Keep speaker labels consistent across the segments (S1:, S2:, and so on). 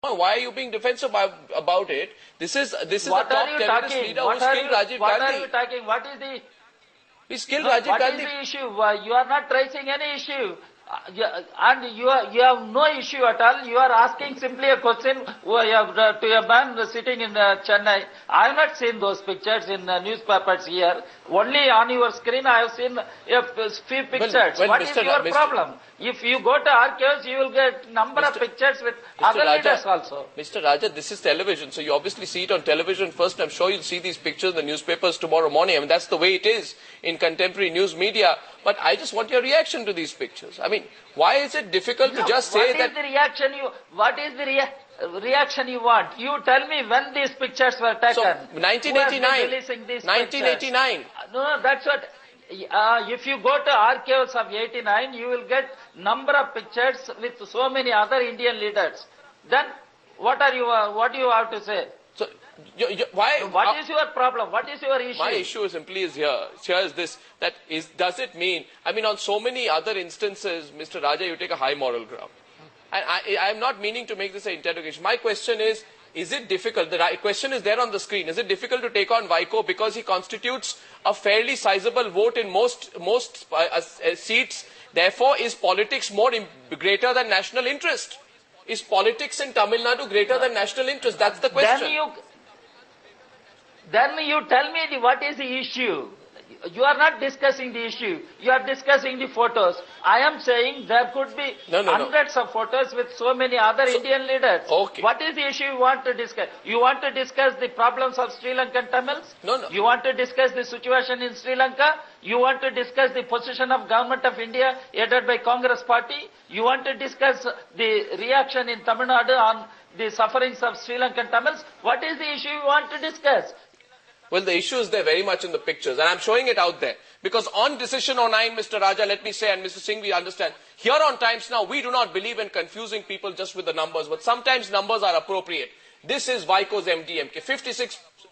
S1: Why are you being defensive about it? This is the top terrorist leader who killed Rajiv Gandhi.
S2: What are you talking? What is the...
S1: He's killed Rajiv Gandhi.
S2: What is the issue? You are not raising any issue. And you have no issue at all. You are asking simply a question to a man sitting in Chennai. I have not seen those pictures in newspapers here. Only on your screen I have seen a few pictures. What is your problem? If you go to archives, you will get number of pictures with other leaders also.
S1: Mr. Raja, this is television, so you obviously see it on television first. I'm sure you'll see these pictures in the newspapers tomorrow morning. I mean, that's the way it is in contemporary news media. But I just want your reaction to these pictures. I mean, why is it difficult to just say that...
S2: What is the reaction you want? You tell me when these pictures were taken.
S1: So, 1989. 1989.
S2: No, that's what... if you go to archives of 89, you will get number of pictures with so many other Indian leaders. Then, what do you have to say?
S1: So, why?
S2: What is your problem? What is your issue?
S1: My issue simply is here is this, does it mean, I mean, on so many other instances, Mr. Raja, you take a high moral ground. And I am not meaning to make this an interrogation. My question is it difficult? The question is there on the screen. Is it difficult to take on Vaiko because he constitutes a fairly sizable vote in most seats? Therefore, is politics greater than national interest? Is politics in Tamil Nadu greater than national interest? That's the question.
S2: Then you tell me what is the issue. You are not discussing the issue. You are discussing the photos. I am saying there could be hundreds of photos with so many other Indian leaders.
S1: Okay.
S2: What is the issue you want to discuss? You want to discuss the problems of Sri Lankan Tamils?
S1: No.
S2: You want to discuss the situation in Sri Lanka? You want to discuss the position of Government of India headed by Congress Party? You want to discuss the reaction in Tamil Nadu on the sufferings of Sri Lankan Tamils? What is the issue you want to discuss?
S1: Well, the issue is there very much in the pictures, and I'm showing it out there. Because on Decision 09, Mr. Raja, let me say, and Mr. Singh, we understand, here on Times Now, we do not believe in confusing people just with the numbers, but sometimes numbers are appropriate. This is Vaiko's MDMK,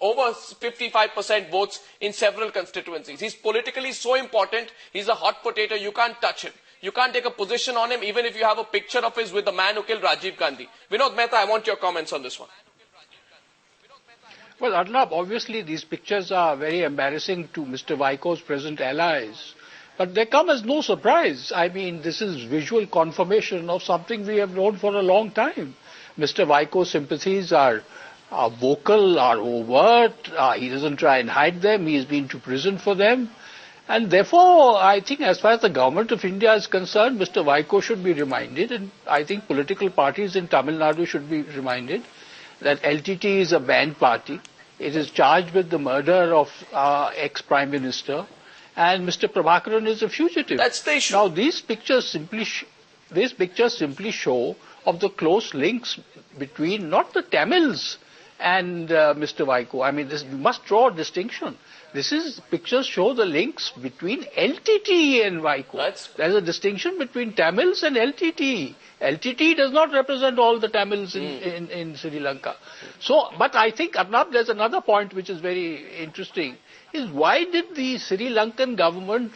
S1: over 55% votes in several constituencies. He's politically so important, he's a hot potato, you can't touch him. You can't take a position on him, even if you have a picture of his with the man who killed Rajiv Gandhi. Vinod Mehta, I want your comments on this one.
S3: Well, Arnab, obviously these pictures are very embarrassing to Mr. Vaiko's present allies. But they come as no surprise. I mean, this is visual confirmation of something we have known for a long time. Mr. Vaiko's sympathies are vocal, are overt. He doesn't try and hide them. He has been to prison for them. And therefore, I think as far as the government of India is concerned, Mr. Vaiko should be reminded, and I think political parties in Tamil Nadu should be reminded, that LTTE is a banned party. It is charged with the murder of our ex-Prime Minister, and Mr. Prabhakaran is a fugitive.
S1: That's the issue.
S3: Now, these pictures simply show of the close links between not the Tamils and Mr. Vaiko. I mean, we must draw a distinction. Pictures show the links between LTTE and Vaiko. There's a distinction between Tamils and LTTE. LTTE does not represent all the Tamils in Sri Lanka. So, but I think, Arnab, there's another point which is very interesting, is why did the Sri Lankan government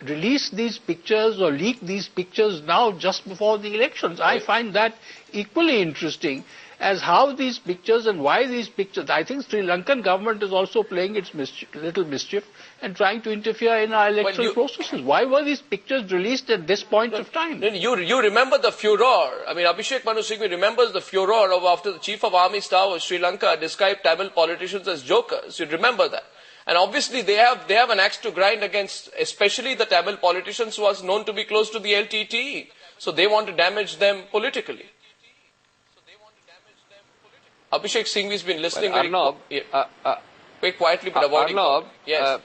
S3: release these pictures or leak these pictures now just before the elections? I find that equally interesting as how these pictures and why these pictures. I think Sri Lankan government is also playing its little mischief and trying to interfere in our electoral processes. Why were these pictures released at this point of time?
S1: You remember the furor. I mean, Abhishek Manu Singhvi remembers the furor of after the Chief of Army Staff of Sri Lanka described Tamil politicians as jokers. You remember that. And obviously they have an axe to grind against, especially the Tamil politicians who are known to be close to the LTTE. So they want to damage them politically. Abhishek Singhvi's been listening very quietly but avoiding.
S4: Arnab,
S1: yes.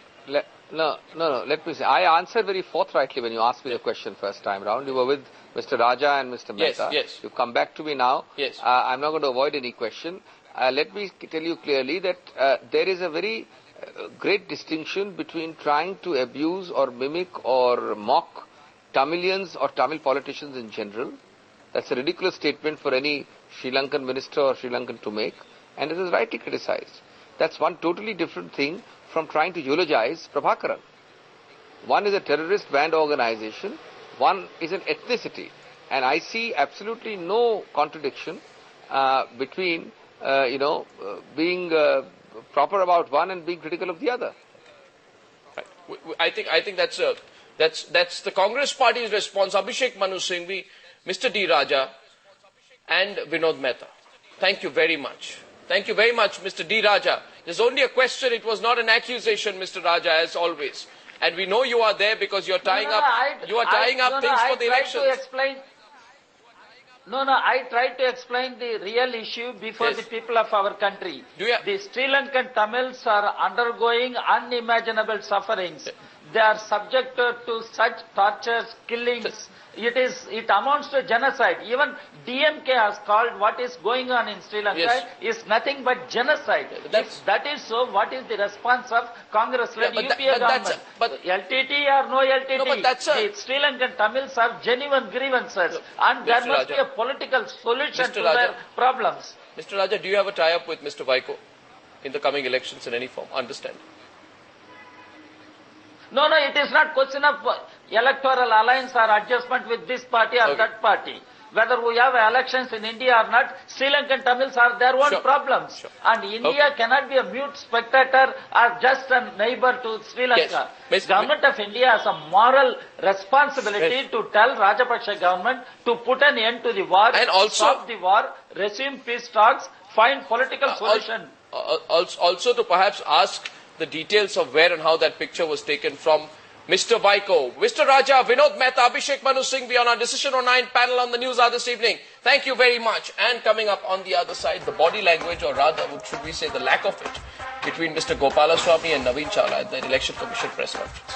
S4: No, let me say. I answered very forthrightly when you asked me the question first time round. You were with Mr. Raja and Mr. Mehta.
S1: Yes.
S4: You come back to me now.
S1: Yes.
S4: I'm not going to avoid any question. Let me tell you clearly that there is a very great distinction between trying to abuse or mimic or mock Tamilians or Tamil politicians in general. That's a ridiculous statement for any Sri Lankan minister or Sri Lankan to make, and it is rightly criticized. That's one totally different thing from trying to eulogize Prabhakaran. One is a terrorist band organization, one is an ethnicity, and I see absolutely no contradiction between, being proper about one and being critical of the other.
S1: I think that's the Congress Party's response. Abhishek Manu Singhvi, Mr. D. Raja, and Vinod Mehta. Thank you very much. Thank you very much, Mr. D. Raja. There's only a question. It was not an accusation, Mr. Raja, as always. And we know you are there because you're tying up things for the elections.
S2: I tried to explain the real issue before the people of our country. The Sri Lankan Tamils are undergoing unimaginable sufferings. They are subjected to such tortures, killings. It amounts to genocide. Even DMK has called what is going on in Sri Lanka is nothing but genocide. If that is so, what is the response of Congress-led UPA government? LTTE or no LTTE? The Sri Lankan Tamils have genuine grievances, and there must be a political solution to their problems.
S1: Mr. Raja, do you have a tie-up with Mr. Vaiko in the coming elections in any form? Understand?
S2: No, it is not question of electoral alliance or adjustment with this party or that party. Whether we have elections in India or not, Sri Lankan Tamils have their own problems. And India cannot be a mute spectator or just a neighbor to Sri Lanka. The government of India has a moral responsibility to tell Rajapaksa government to put an end to the war,
S1: and also
S2: stop the war, resume peace talks, find political solution.
S1: Also to perhaps ask the details of where and how that picture was taken from Mr. Vaiko. Mr. Raja, Vinod Mehta, Abhishek Manu Singhvi on our Decision on 9 panel on the News Hour this evening. Thank you very much. And coming up on the other side, the body language, or rather, should we say the lack of it, between Mr. Gopalaswamy and Naveen Chawla at the Election Commission press conference.